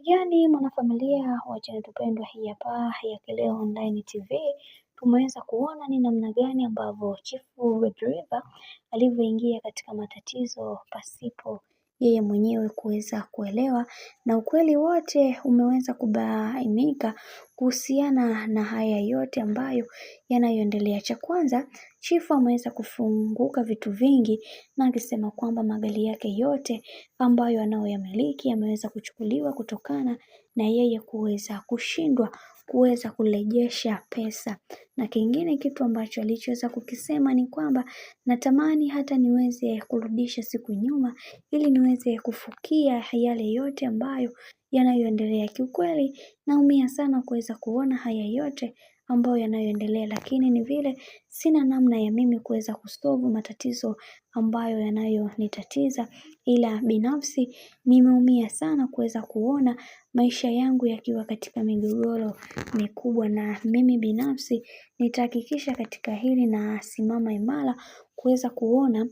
Yaani mwanafamilia wa channel tupendwa hii hapa ya Kileo Online TV, tumeweza kuona ni namna gani ambavyo Chifu Godriva alivyoingia katika matatizo pasipo yeye mwenyewe kuweza kuelewa, na ukweli wote umeweza kubainika kuhusiana na haya yote ambayo yanayoendelea. Cha kwanza, Chifu ameweza kufunguka vitu vingi na akisema kwamba magari yake yote ambayo anayoyamiliki yameweza kuchukuliwa kutokana na yeye kuweza kushindwa kuweza kurejesha pesa. Na kingine kitu ambacho alichoweza kukisema ni kwamba natamani hata niweze kurudisha siku nyuma ili niweze kufukia yale yote ambayo yanayoendelea. Kiukweli naumia sana kuweza kuona haya yote ambayo yanayoendelea, lakini ni vile sina namna ya mimi kuweza kusolve matatizo ambayo yanayonitatiza, ila binafsi nimeumia sana kuweza kuona maisha yangu yakiwa katika migogoro mikubwa, na mimi binafsi nitahakikisha katika hili na simama imara kuweza kuona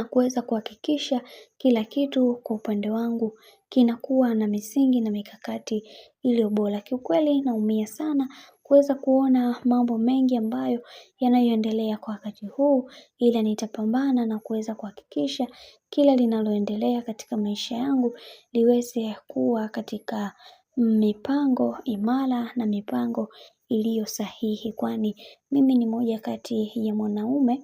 kuweza kuhakikisha kila kitu kwa upande wangu kinakuwa na misingi na mikakati iliyo bora. Kiukweli naumia sana kuweza kuona mambo mengi ambayo yanayoendelea kwa wakati huu, ila nitapambana na kuweza kuhakikisha kila linaloendelea katika maisha yangu liweze kuwa katika mipango imara na mipango iliyo sahihi, kwani mimi ni moja kati ya mwanaume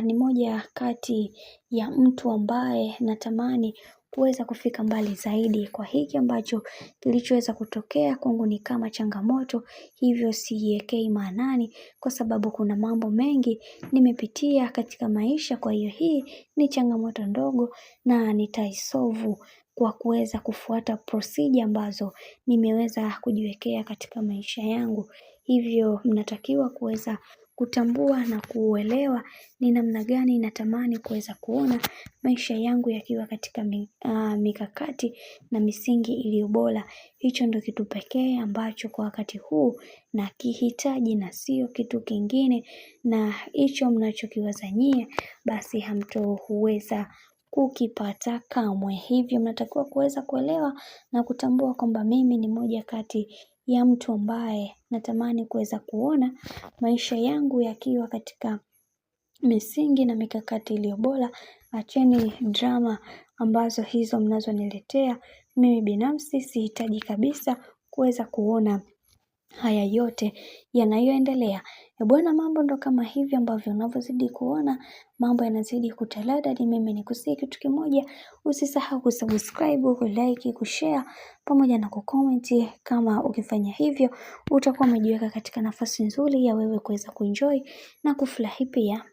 ni moja kati ya mtu ambaye natamani kuweza kufika mbali zaidi. Kwa hiki ambacho kilichoweza kutokea kwangu ni kama changamoto, hivyo siekei maanani kwa sababu kuna mambo mengi nimepitia katika maisha. Kwa hiyo hii ni changamoto ndogo na nitaisolve kwa kuweza kufuata procedure ambazo nimeweza kujiwekea katika maisha yangu. Hivyo mnatakiwa kuweza kutambua na kuelewa ni namna gani natamani kuweza kuona maisha yangu yakiwa katika mikakati na misingi iliyo bora. Hicho ndio kitu pekee ambacho kwa wakati huu nakihitaji na sio kitu kingine, na hicho mnachokiwaza nyie basi hamtoweza kukipata kamwe. Hivyo mnatakiwa kuweza kuelewa na kutambua kwamba mimi ni moja kati ya mtu ambaye natamani kuweza kuona maisha yangu yakiwa katika misingi na mikakati iliyo bora. Acheni drama ambazo hizo mnazoniletea. Mimi binafsi sihitaji kabisa kuweza kuona haya yote yanayoendelea. Bwana, mambo ndo kama hivi ambavyo unavyozidi kuona mambo yanazidi kutaladadi. Mimi nikusihi kitu kimoja, usisahau kusubscribe, kulike, kushare pamoja na kucomment. Kama ukifanya hivyo utakuwa umejiweka katika nafasi nzuri ya wewe kuweza kuenjoy na kufurahi pia.